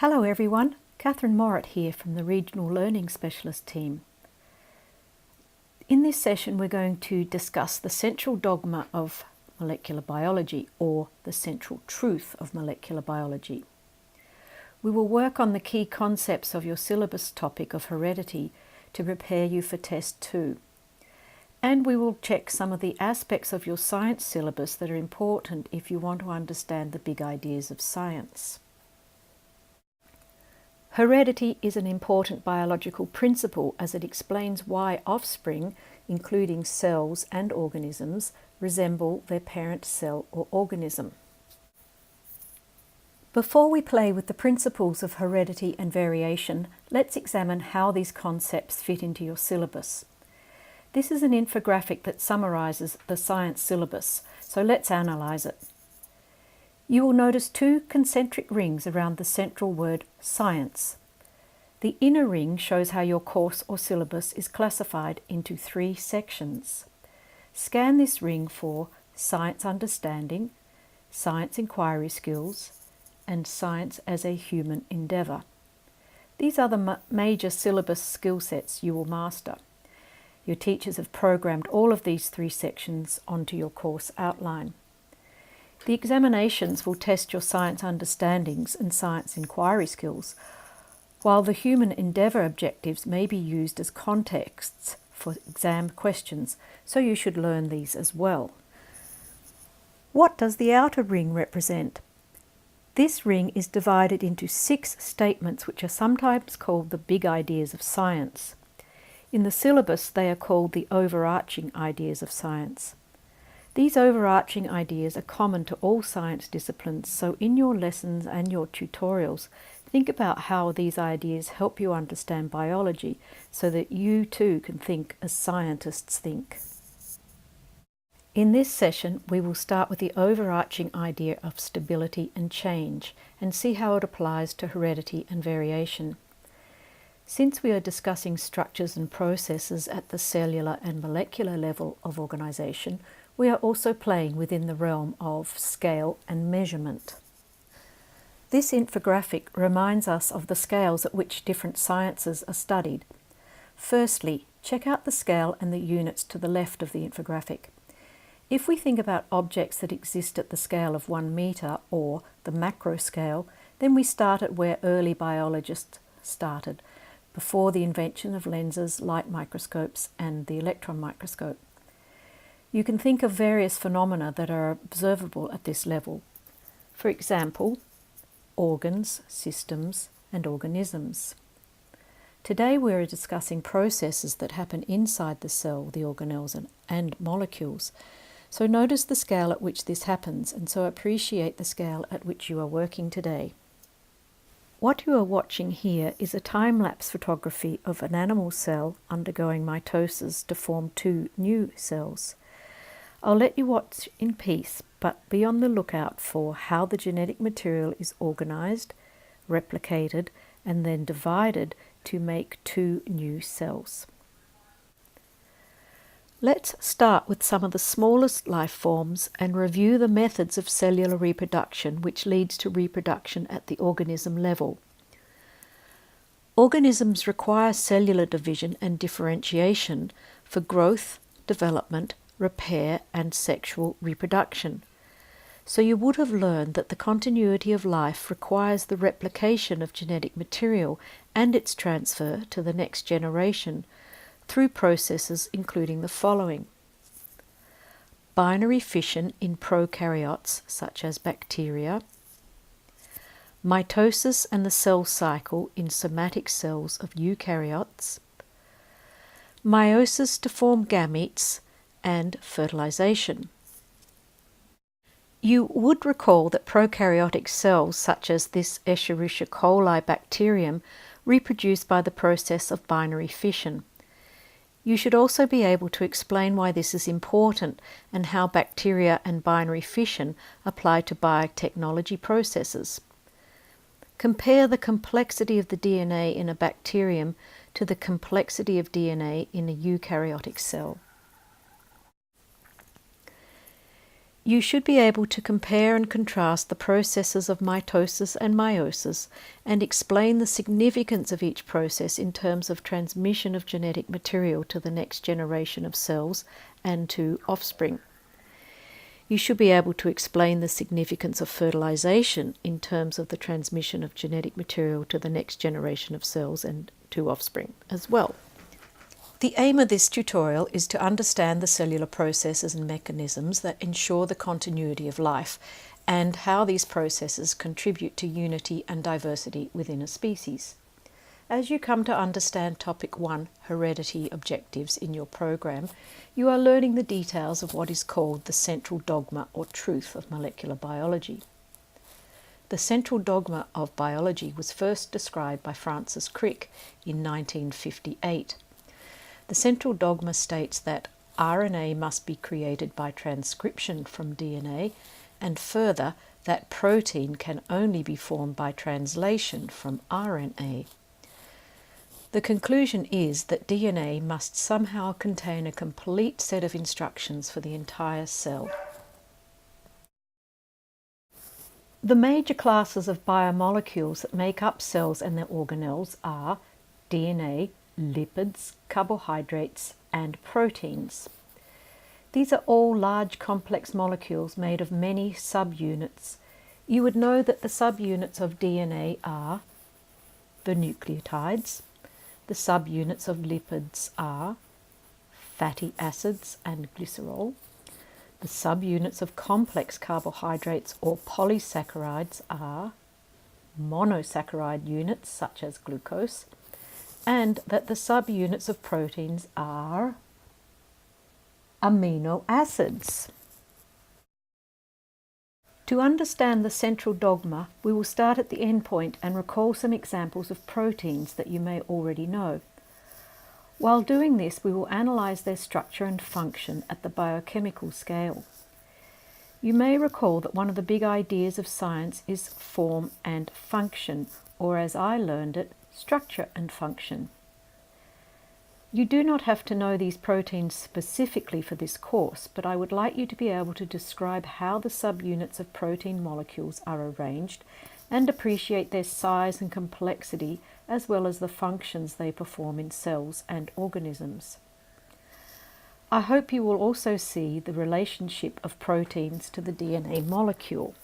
Hello everyone, Catherine Morritt here from the Regional Learning Specialist team. In this session we're going to discuss the central dogma of molecular biology, or the central truth of molecular biology. We will work on the key concepts of your syllabus topic of heredity to prepare you for Test 2. And we will check some of the aspects of your science syllabus that are important if you want to understand the big ideas of science. Heredity is an important biological principle as it explains why offspring, including cells and organisms, resemble their parent cell or organism. Before we play with the principles of heredity and variation, let's examine how these concepts fit into your syllabus. This is an infographic that summarises the science syllabus, so let's analyse it. You will notice two concentric rings around the central word science. The inner ring shows how your course or syllabus is classified into 3 sections. Scan this ring for science understanding, science inquiry skills, and science as a human endeavour. These are the major syllabus skill sets you will master. Your teachers have programmed all of these 3 sections onto your course outline. The examinations will test your science understandings and science inquiry skills, while the human endeavour objectives may be used as contexts for exam questions, so you should learn these as well. What does the outer ring represent? This ring is divided into 6 statements which are sometimes called the big ideas of science. In the syllabus they are called the overarching ideas of science. These overarching ideas are common to all science disciplines, so in your lessons and your tutorials, think about how these ideas help you understand biology so that you too can think as scientists think. In this session, we will start with the overarching idea of stability and change and see how it applies to heredity and variation. Since we are discussing structures and processes at the cellular and molecular level of organisation, we are also playing within the realm of scale and measurement. This infographic reminds us of the scales at which different sciences are studied. Firstly, check out the scale and the units to the left of the infographic. If we think about objects that exist at the scale of 1 metre, or the macro scale, then we start at where early biologists started, before the invention of lenses, light microscopes and the electron microscope. You can think of various phenomena that are observable at this level. For example, organs, systems and organisms. Today we are discussing processes that happen inside the cell, the organelles and molecules. So notice the scale at which this happens, and so appreciate the scale at which you are working today. What you are watching here is a time-lapse photography of an animal cell undergoing mitosis to form 2 new cells. I'll let you watch in peace, but be on the lookout for how the genetic material is organised, replicated, and then divided to make 2 new cells. Let's start with some of the smallest life forms and review the methods of cellular reproduction which leads to reproduction at the organism level. Organisms require cellular division and differentiation for growth, development, repair and sexual reproduction. So you would have learned that the continuity of life requires the replication of genetic material and its transfer to the next generation through processes including the following: binary fission in prokaryotes such as bacteria, mitosis and the cell cycle in somatic cells of eukaryotes, meiosis to form gametes, and fertilization. You would recall that prokaryotic cells such as this Escherichia coli bacterium reproduce by the process of binary fission. You should also be able to explain why this is important and how bacteria and binary fission apply to biotechnology processes. Compare the complexity of the DNA in a bacterium to the complexity of DNA in a eukaryotic cell. You should be able to compare and contrast the processes of mitosis and meiosis and explain the significance of each process in terms of transmission of genetic material to the next generation of cells and to offspring. You should be able to explain the significance of fertilization in terms of the transmission of genetic material to the next generation of cells and to offspring as well. The aim of this tutorial is to understand the cellular processes and mechanisms that ensure the continuity of life and how these processes contribute to unity and diversity within a species. As you come to understand Topic 1, Heredity Objectives, in your program, you are learning the details of what is called the Central Dogma or Truth of molecular biology. The Central Dogma of biology was first described by Francis Crick in 1958. The Central Dogma states that RNA must be created by transcription from DNA, and further that protein can only be formed by translation from RNA. The conclusion is that DNA must somehow contain a complete set of instructions for the entire cell. The major classes of biomolecules that make up cells and their organelles are DNA, lipids, carbohydrates, and proteins. These are all large complex molecules made of many subunits. You would know that the subunits of DNA are the nucleotides. The subunits of lipids are fatty acids and glycerol. The subunits of complex carbohydrates or polysaccharides are monosaccharide units such as glucose, and that the subunits of proteins are amino acids. To understand the central dogma, we will start at the endpoint and recall some examples of proteins that you may already know. While doing this, we will analyze their structure and function at the biochemical scale. You may recall that one of the big ideas of science is form and function, or as I learned it, structure and function. You do not have to know these proteins specifically for this course, but I would like you to be able to describe how the subunits of protein molecules are arranged and appreciate their size and complexity, as well as the functions they perform in cells and organisms. I hope you will also see the relationship of proteins to the DNA molecule.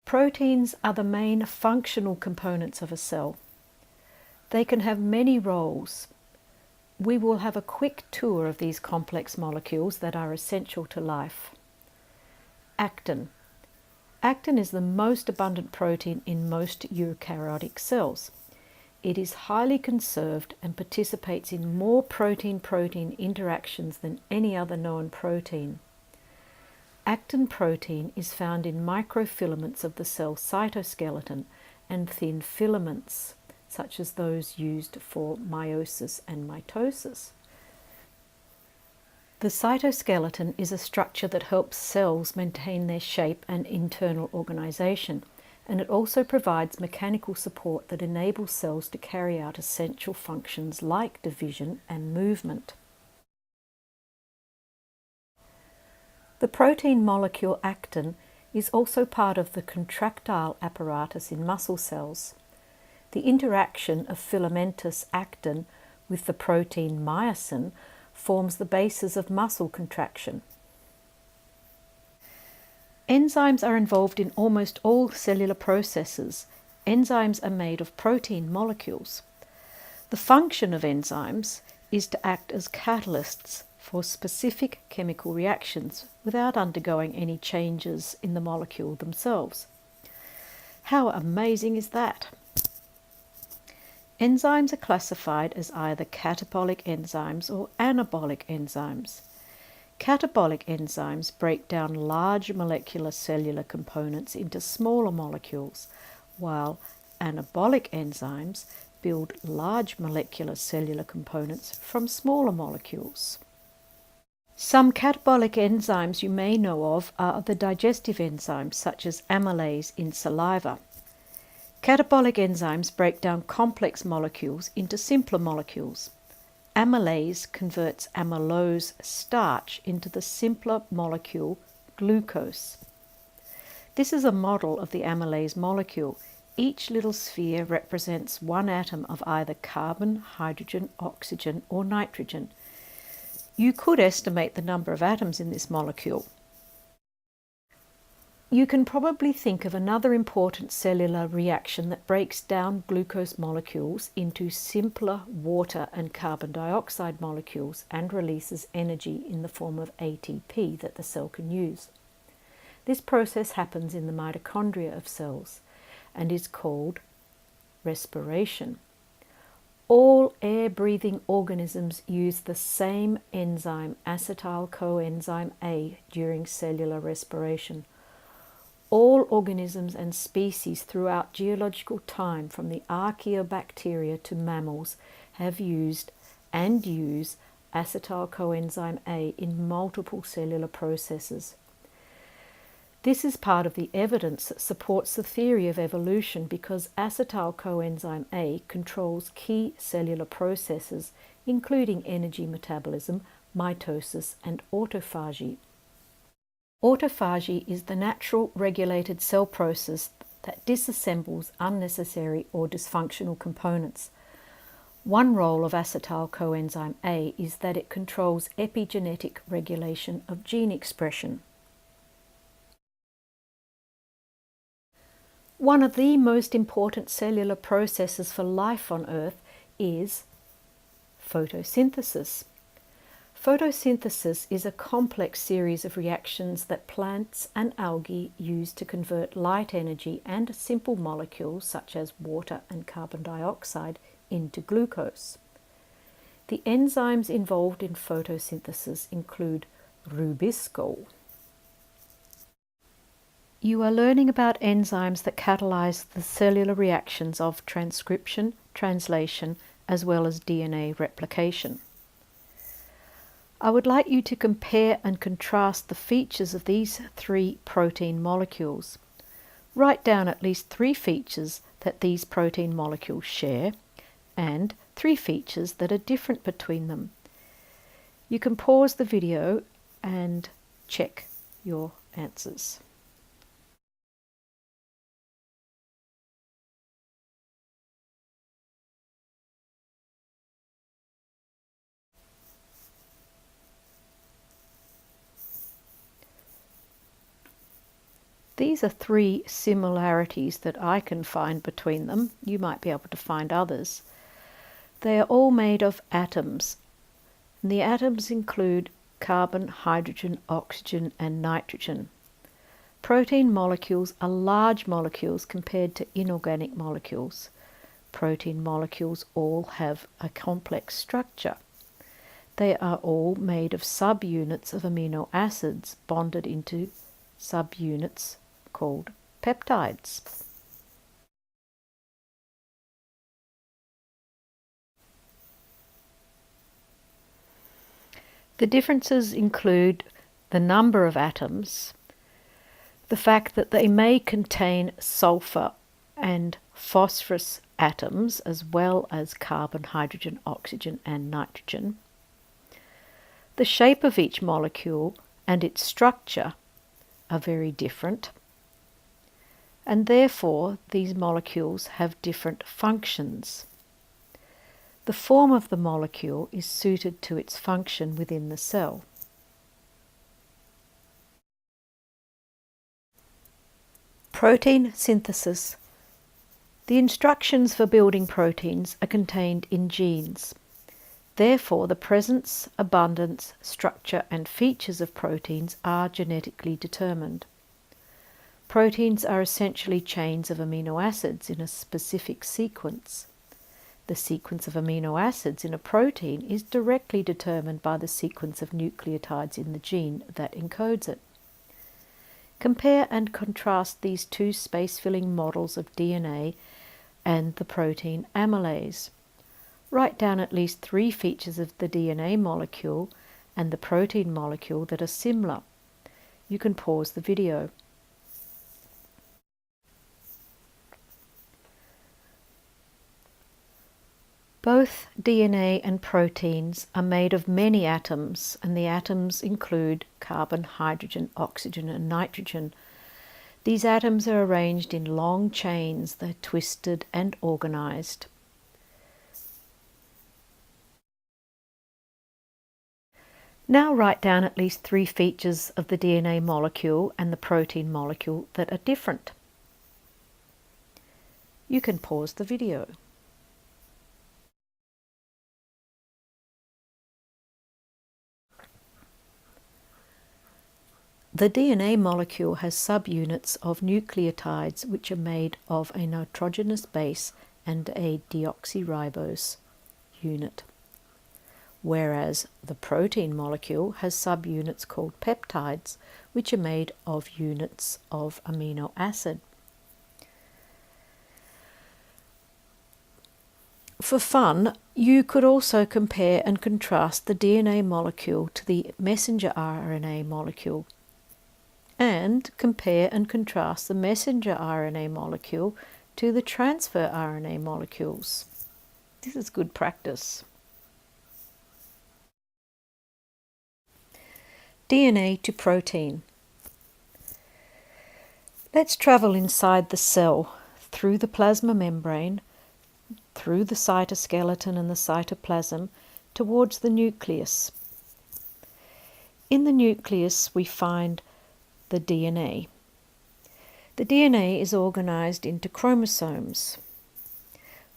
Proteins are the main functional components of a cell. They can have many roles. We will have a quick tour of these complex molecules that are essential to life. Actin. Actin is the most abundant protein in most eukaryotic cells. It is highly conserved and participates in more protein-protein interactions than any other known protein. Actin protein is found in microfilaments of the cell cytoskeleton and thin filaments, such as those used for meiosis and mitosis. The cytoskeleton is a structure that helps cells maintain their shape and internal organization, and it also provides mechanical support that enables cells to carry out essential functions like division and movement. The protein molecule actin is also part of the contractile apparatus in muscle cells. The interaction of filamentous actin with the protein myosin forms the basis of muscle contraction. Enzymes are involved in almost all cellular processes. Enzymes are made of protein molecules. The function of enzymes is to act as catalysts for specific chemical reactions without undergoing any changes in the molecule themselves. How amazing is that? Enzymes are classified as either catabolic enzymes or anabolic enzymes. Catabolic enzymes break down large molecular cellular components into smaller molecules, while anabolic enzymes build large molecular cellular components from smaller molecules. Some catabolic enzymes you may know of are the digestive enzymes such as amylase in saliva. Catabolic enzymes break down complex molecules into simpler molecules. amylase converts amylose starch into the simpler molecule glucose. This is a model of the amylase molecule. Each little sphere represents one atom of either carbon, hydrogen, oxygen, or nitrogen. You could estimate the number of atoms in this molecule. You can probably think of another important cellular reaction that breaks down glucose molecules into simpler water and carbon dioxide molecules and releases energy in the form of ATP that the cell can use. This process happens in the mitochondria of cells and is called respiration. All air-breathing organisms use the same enzyme, acetyl coenzyme A, during cellular respiration. All organisms and species throughout geological time, from the archaeobacteria to mammals, have used and use acetyl coenzyme A in multiple cellular processes. This is part of the evidence that supports the theory of evolution, because acetyl coenzyme A controls key cellular processes, including energy metabolism, mitosis, and autophagy. Autophagy is the natural regulated cell process that disassembles unnecessary or dysfunctional components. One role of acetyl coenzyme A is that it controls epigenetic regulation of gene expression. One of the most important cellular processes for life on Earth is photosynthesis. Photosynthesis is a complex series of reactions that plants and algae use to convert light energy and simple molecules such as water and carbon dioxide into glucose. The enzymes involved in photosynthesis include rubisco. You are learning about enzymes that catalyze the cellular reactions of transcription, translation, as well as DNA replication. I would like you to compare and contrast the features of these three protein molecules. Write down at least 3 features that these protein molecules share and 3 features that are different between them. You can pause the video and check your answers. These are 3 similarities that I can find between them. You might be able to find others. They are all made of atoms. And the atoms include carbon, hydrogen, oxygen, and nitrogen. Protein molecules are large molecules compared to inorganic molecules. Protein molecules all have a complex structure. They are all made of subunits of amino acids bonded into subunits called peptides. The differences include the number of atoms, the fact that they may contain sulfur and phosphorus atoms as well as carbon, hydrogen, oxygen, and nitrogen. The shape of each molecule and its structure are very different, and therefore these molecules have different functions. The form of the molecule is suited to its function within the cell. Protein synthesis. The instructions for building proteins are contained in genes. Therefore, the presence, abundance, structure, and features of proteins are genetically determined. Proteins are essentially chains of amino acids in a specific sequence. The sequence of amino acids in a protein is directly determined by the sequence of nucleotides in the gene that encodes it. Compare and contrast these 2 space-filling models of DNA and the protein amylase. Write down at least 3 features of the DNA molecule and the protein molecule that are similar. You can pause the video. Both DNA and proteins are made of many atoms, and the atoms include carbon, hydrogen, oxygen, and nitrogen. These atoms are arranged in long chains. They're twisted and organized. Now write down at least 3 features of the DNA molecule and the protein molecule that are different. You can pause the video. The DNA molecule has subunits of nucleotides which are made of a nitrogenous base and a deoxyribose unit, whereas the protein molecule has subunits called peptides which are made of units of amino acid. For fun, you could also compare and contrast the DNA molecule to the messenger RNA molecule, and compare and contrast the messenger RNA molecule to the transfer RNA molecules. This is good practice. DNA to protein. Let's travel inside the cell, through the plasma membrane, through the cytoskeleton and the cytoplasm, towards the nucleus. In the nucleus we find the DNA. The DNA is organized into chromosomes,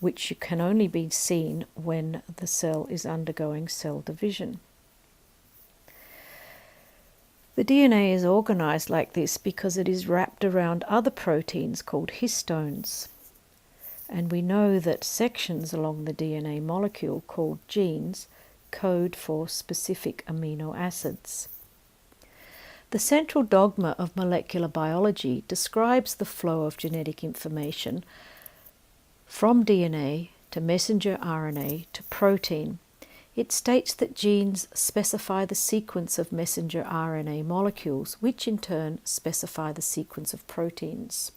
which can only be seen when the cell is undergoing cell division. The DNA is organized like this because it is wrapped around other proteins called histones. And we know that sections along the DNA molecule called genes code for specific amino acids. The Central Dogma of molecular biology describes the flow of genetic information from DNA to messenger RNA to protein. It states that genes specify the sequence of messenger RNA molecules, which in turn specify the sequence of proteins.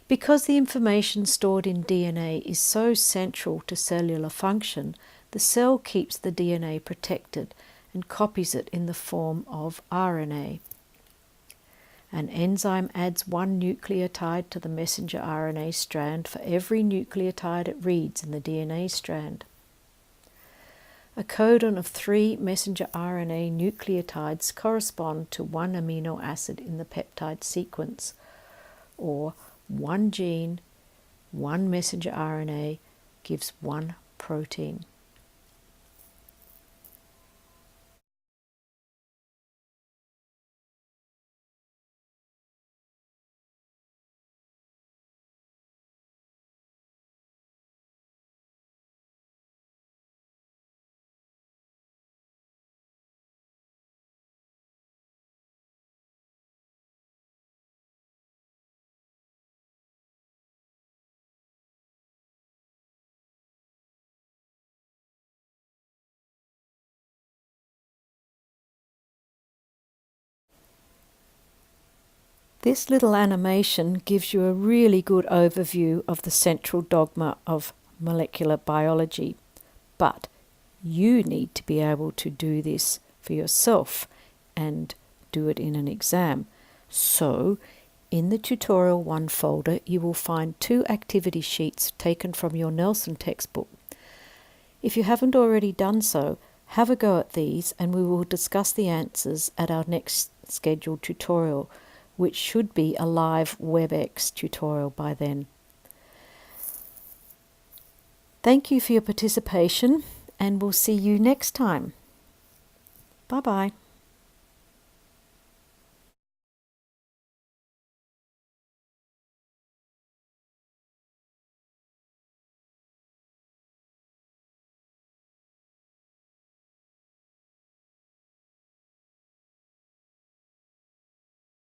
Because the information stored in DNA is so central to cellular function, the cell keeps the DNA protected and copies it in the form of RNA. An enzyme adds 1 nucleotide to the messenger RNA strand for every nucleotide it reads in the DNA strand. A codon of 3 messenger RNA nucleotides correspond to 1 amino acid in the peptide sequence, or 1 gene, 1 messenger RNA gives 1 protein. This little animation gives you a really good overview of the central dogma of molecular biology, but you need to be able to do this for yourself and do it in an exam. So, in the Tutorial 1 folder, you will find 2 activity sheets taken from your Nelson textbook. If you haven't already done so, have a go at these and we will discuss the answers at our next scheduled tutorial, which should be a live WebEx tutorial by then. Thank you for your participation, and we'll see you next time. Bye-bye.